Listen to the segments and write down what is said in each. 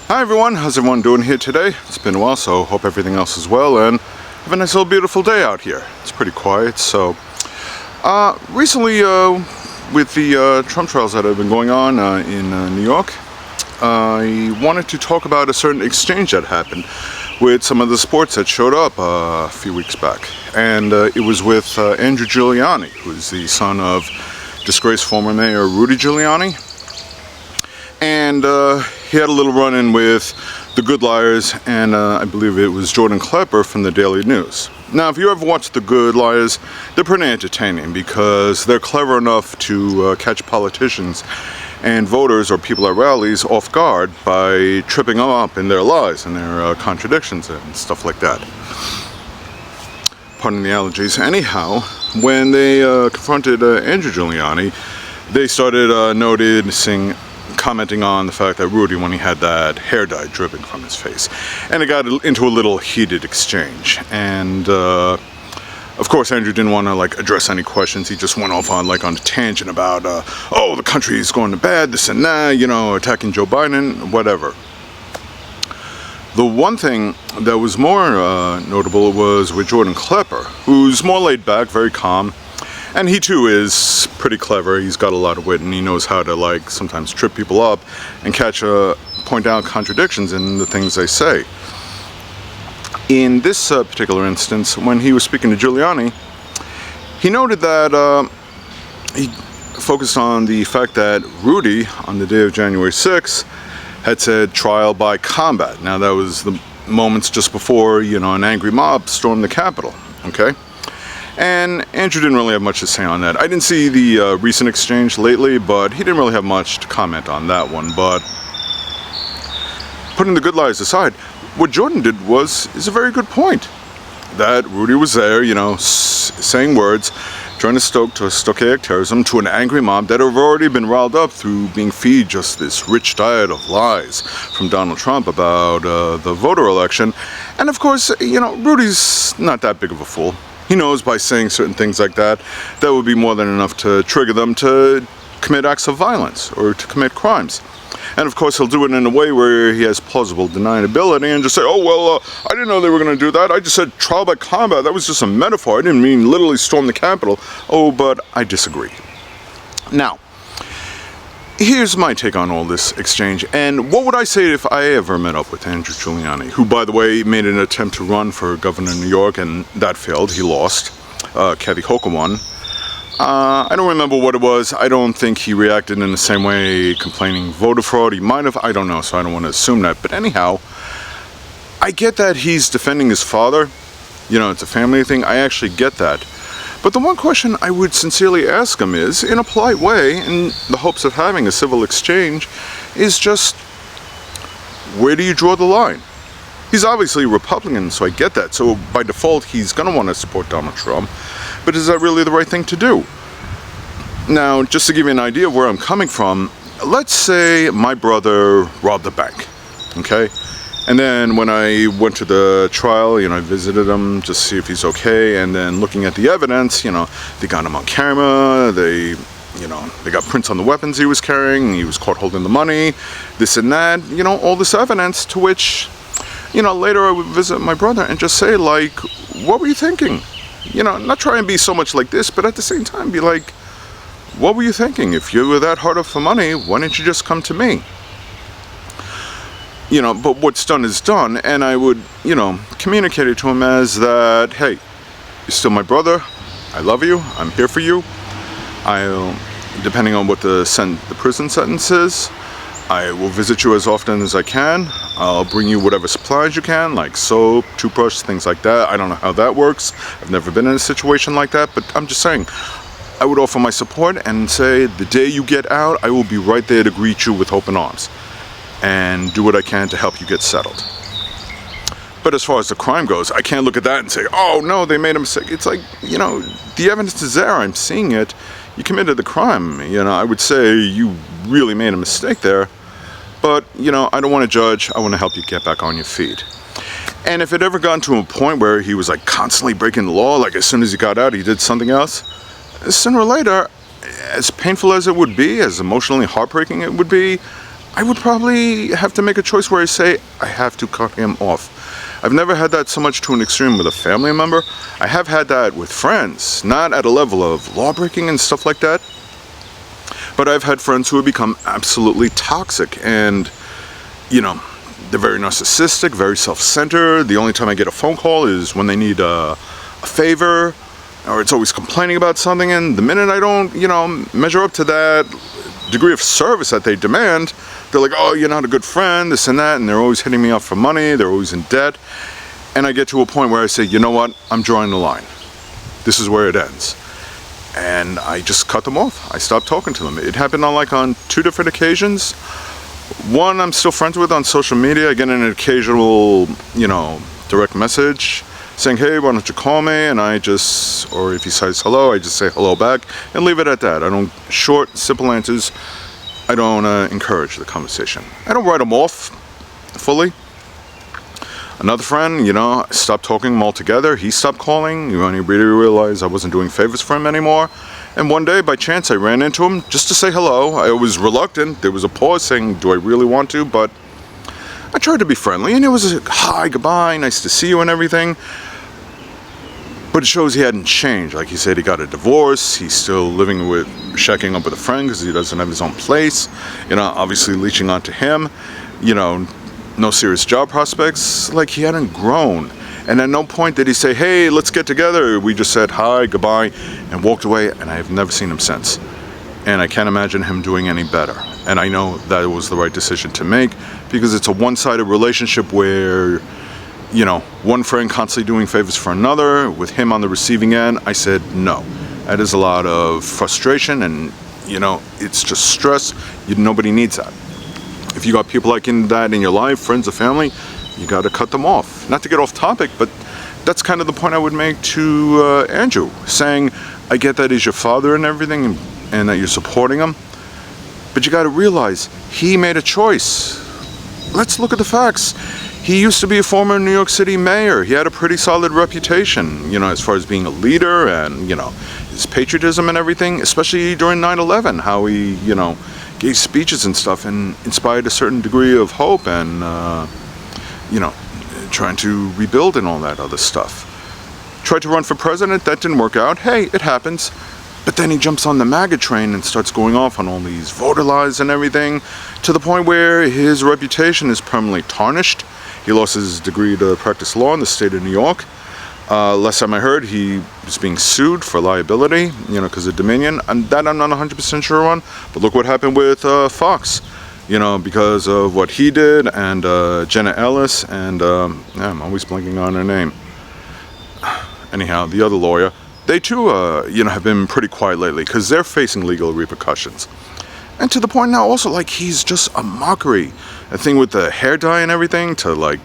Hi everyone, how's everyone doing here today? It's been a while, so hope everything else is well and have a nice little beautiful day out here. It's pretty quiet, so recently with the Trump trials that have been going on in New York, I wanted to talk about a certain exchange that happened with some of the sports that showed up a few weeks back. And it was with Andrew Giuliani, who is the son of disgraced former Mayor Rudy Giuliani. And he had a little run-in with the Good Liars, and I believe it was Jordan Klepper from the Daily News. Now, if you ever watch the Good Liars, they're pretty entertaining because they're clever enough to catch politicians and voters or people at rallies off guard by tripping them up in their lies and their contradictions and stuff like that. Pardon the allergies. Anyhow, when they confronted Andrew Giuliani, they started commenting on the fact that Rudy, when he had that hair dye dripping from his face, and it got into a little heated exchange. And of course, Andrew didn't want to address any questions. He just went off on a tangent about oh, the country is going to bad, this and that, attacking Joe Biden, whatever. The one thing that was more notable was with Jordan Klepper, who's more laid back, very calm. And he too is pretty clever. He's got a lot of wit, and he knows how to sometimes trip people up and point out contradictions in the things they say. In this particular instance, when he was speaking to Giuliani, he noted that he focused on the fact that Rudy, on the day of January 6th, had said trial by combat. Now that was the moments just before, an angry mob stormed the Capitol, okay? And Andrew didn't really have much to say on that. I didn't see the recent exchange lately, but he didn't really have much to comment on that one. But putting the Good Liars aside, what Jordan did is a very good point. That Rudy was there, saying words, trying to stoke stochastic terrorism to an angry mob that have already been riled up through being fed just this rich diet of lies from Donald Trump about the voter election. And of course, Rudy's not that big of a fool. He knows by saying certain things like that, that would be more than enough to trigger them to commit acts of violence or to commit crimes. And of course, he'll do it in a way where he has plausible deniability and just say, oh, well, I didn't know they were going to do that. I just said trial by combat. That was just a metaphor. I didn't mean literally storm the Capitol. Oh, but I disagree. Now, here's my take on all this exchange. And what would I say if I ever met up with Andrew Giuliani, who, by the way, made an attempt to run for governor of New York, and that failed. He lost. Kathy Hochul won. I don't remember what it was. I don't think he reacted in the same way, complaining voter fraud. He might have. I don't know, so I don't want to assume that. But anyhow, I get that he's defending his father. It's a family thing. I actually get that. But the one question I would sincerely ask him is, in a polite way, in the hopes of having a civil exchange, is just, where do you draw the line? He's obviously a Republican, so I get that. So by default, he's going to want to support Donald Trump. But is that really the right thing to do? Now, just to give you an idea of where I'm coming from, let's say my brother robbed a bank, okay? And then when I went to the trial, I visited him just to see if he's okay. And then looking at the evidence, they got him on camera. They got prints on the weapons he was carrying. He was caught holding the money, this and that. All this evidence to which, later I would visit my brother and just say, what were you thinking? Not try and be so much like this, but at the same time be like, what were you thinking? If you were that hard up for money, why didn't you just come to me? But what's done is done, and I would, communicate it to him as that, hey, you're still my brother, I love you, I'm here for you, depending on what the prison sentence is, I will visit you as often as I can, I'll bring you whatever supplies you can, like soap, toothbrush, things like that. I don't know how that works, I've never been in a situation like that, but I'm just saying, I would offer my support and say, the day you get out, I will be right there to greet you with open arms and do what I can to help you get settled. But as far as the crime goes, I can't look at that and say, oh no, they made a mistake. It's like, the evidence is there, I'm seeing it. You committed the crime. I would say you really made a mistake there. But, I don't want to judge. I want to help you get back on your feet. And if it ever got to a point where he was constantly breaking the law, as soon as he got out, he did something else, sooner or later, as painful as it would be, as emotionally heartbreaking it would be, I would probably have to make a choice where I say I have to cut him off. I've never had that so much to an extreme with a family member. I have had that with friends, not at a level of law breaking and stuff like that, but I've had friends who have become absolutely toxic, and they're very narcissistic, very self-centered. The only time I get a phone call is when they need a favor, or it's always complaining about something, and the minute I don't measure up to that degree of service that they demand, they're like, oh, you're not a good friend, this and that, and they're always hitting me up for money, they're always in debt. And I get to a point where I say, you know what, I'm drawing the line. This is where it ends. And I just cut them off. I stopped talking to them. It happened on 2 different occasions. One I'm still friends with on social media. I get an occasional, direct message saying, hey, why don't you call me? And or if he says hello, I just say hello back and leave it at that. I don't, short, simple answers. I don't encourage the conversation. I don't write them off fully. Another friend, stopped talking to him altogether. He stopped calling. He really realized I wasn't doing favors for him anymore. And one day, by chance, I ran into him just to say hello. I was reluctant. There was a pause saying, do I really want to? But I tried to be friendly, and it was a hi, goodbye, nice to see you and everything. But it shows he hadn't changed. Like he said, he got a divorce. He's still shacking up with a friend because he doesn't have his own place. Obviously leeching onto him. No serious job prospects. Like, he hadn't grown. And at no point did he say, hey, let's get together. We just said hi, goodbye, and walked away, and I have never seen him since. And I can't imagine him doing any better. And I know that it was the right decision to make, because it's a one-sided relationship where, one friend constantly doing favors for another, with him on the receiving end. I said no. That is a lot of frustration, and, it's just stress. Nobody needs that. If you got people like that in your life, friends or family, you got to cut them off. Not to get off topic, but that's kind of the point I would make to Andrew, saying, I get that he's your father and everything, and that you're supporting him, but you got to realize he made a choice. Let's look at the facts. He used to be a former New York City mayor. He had a pretty solid reputation, as far as being a leader and, his patriotism and everything, especially during 9/11, how he, gave speeches and stuff and inspired a certain degree of hope and, trying to rebuild and all that other stuff. Tried to run for president, that didn't work out. Hey, it happens. But then he jumps on the MAGA train and starts going off on all these voter lies and everything, to the point where his reputation is permanently tarnished. He lost his degree to practice law in the state of New York. Last time I heard, he was being sued for liability, because of Dominion. And that I'm not 100% sure on. But look what happened with Fox, because of what he did, and Jenna Ellis, and I'm always blanking on her name. Anyhow, the other lawyer. They too, have been pretty quiet lately, because they're facing legal repercussions. And to the point now also, he's just a mockery. A thing with the hair dye and everything, to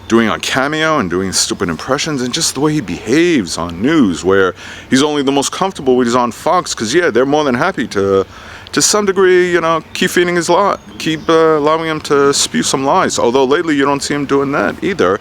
doing on Cameo and doing stupid impressions, and just the way he behaves on news, where he's only the most comfortable when he's on Fox, because they're more than happy to some degree, keep feeding his lie, keep allowing him to spew some lies. Although lately you don't see him doing that either.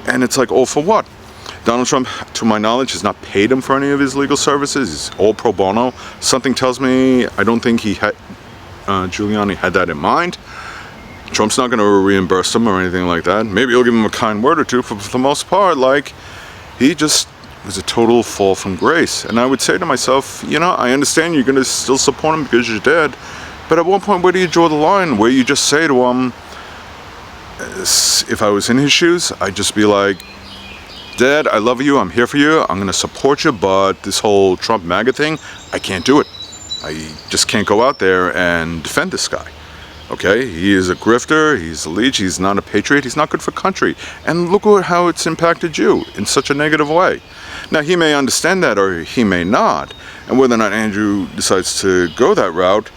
And it's like, all for what? Donald Trump, to my knowledge, has not paid him for any of his legal services. He's all pro bono. Something tells me I don't think Giuliani had that in mind. Trump's not going to reimburse him or anything like that. Maybe he'll give him a kind word or two, but for the most part, he just was a total fall from grace. And I would say to myself, I understand you're going to still support him because you're dead, but at one point, where do you draw the line? Where you just say to him, if I was in his shoes, I'd just be like, Dad, I love you, I'm here for you, I'm going to support you, but this whole Trump MAGA thing, I can't do it. I just can't go out there and defend this guy. Okay, he is a grifter, he's a leech, he's not a patriot, he's not good for country. And look at how it's impacted you in such a negative way. Now, he may understand that or he may not. And whether or not Andrew decides to go that route,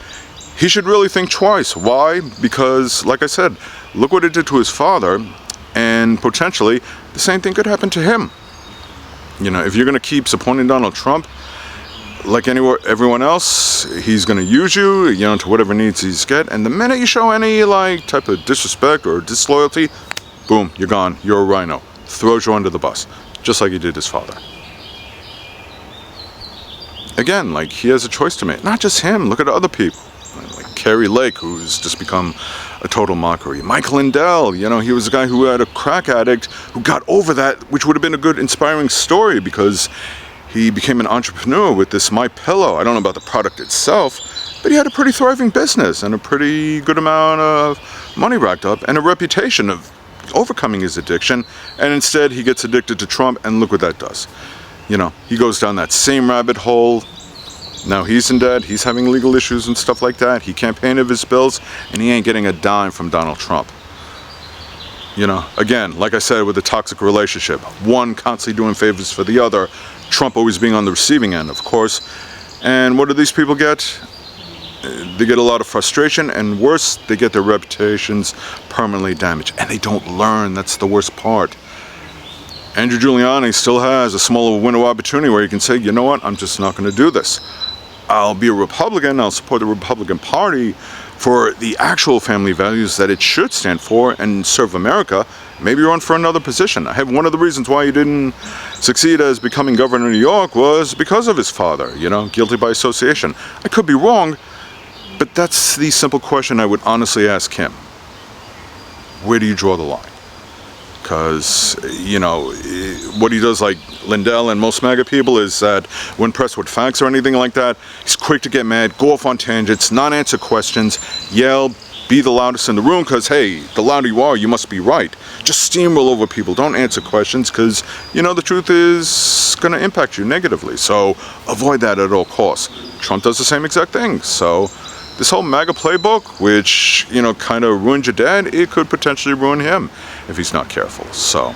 he should really think twice. Why? Because, like I said, look what it did to his father, and potentially the same thing could happen to him. If you're going to keep supporting Donald Trump, like everyone else, he's going to use you, to whatever needs he's get. And the minute you show any type of disrespect or disloyalty, boom, you're gone. You're a rhino. Throws you under the bus, just like he did his father. Again, he has a choice to make. Not just him. Look at other people, like Terry Lake, who's just become a total mockery. Mike Lindell, you know, he was a guy who had a crack addict who got over that, which would have been a good inspiring story because he became an entrepreneur with this My Pillow. I don't know about the product itself, but he had a pretty thriving business and a pretty good amount of money racked up and a reputation of overcoming his addiction, and instead he gets addicted to Trump, and look what that does. You know, he goes down that same rabbit hole. Now he's in debt, he's having legal issues and stuff like that. He can't pay any of his bills, and he ain't getting a dime from Donald Trump. You know, again, like I said, with a toxic relationship, one constantly doing favors for the other, Trump always being on the receiving end, of course. And what do these people get? They get a lot of frustration, and worse, they get their reputations permanently damaged, and they don't learn. That's the worst part. Andrew Giuliani still has a small window of opportunity where he can say, you know what, I'm just not going to do this. I'll be a Republican, I'll support the Republican Party for the actual family values that it should stand for and serve America. Maybe run for another position. I have one of the reasons why he didn't succeed as becoming governor of New York was because of his father, you know, guilty by association. I could be wrong, but that's the simple question I would honestly ask him. Where do you draw the line? Because, you know, what he does, like Lindell and most MAGA people, is that when pressed with facts or anything like that, he's quick to get mad, go off on tangents, not answer questions, yell, be the loudest in the room, because, hey, the louder you are, you must be right. Just steamroll over people, don't answer questions, because, you know, the truth is going to impact you negatively. So avoid that at all costs. Trump does the same exact thing. So this whole MAGA playbook, which, you know, kind of ruined your dad, it could potentially ruin him if he's not careful. So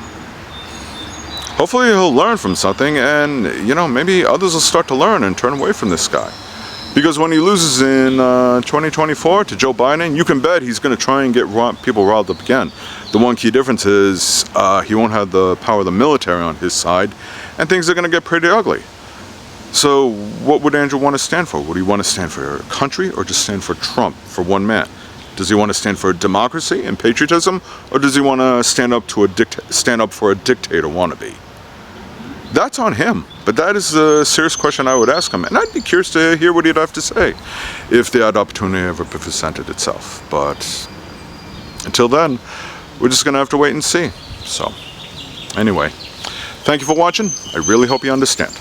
hopefully he'll learn from something, and, you know, maybe others will start to learn and turn away from this guy. Because when he loses in 2024 to Joe Biden, you can bet he's going to try and get people riled up again. The one key difference is he won't have the power of the military on his side, and things are going to get pretty ugly. So what would Andrew want to stand for? Would he want to stand for a country, or just stand for Trump, for one man? Does he want to stand for democracy and patriotism, or does he want to stand up for a dictator wannabe? That's on him, but that is a serious question I would ask him, and I'd be curious to hear what he'd have to say if that opportunity ever presented itself. But until then, we're just going to have to wait and see. So anyway, thank you for watching. I really hope you understand.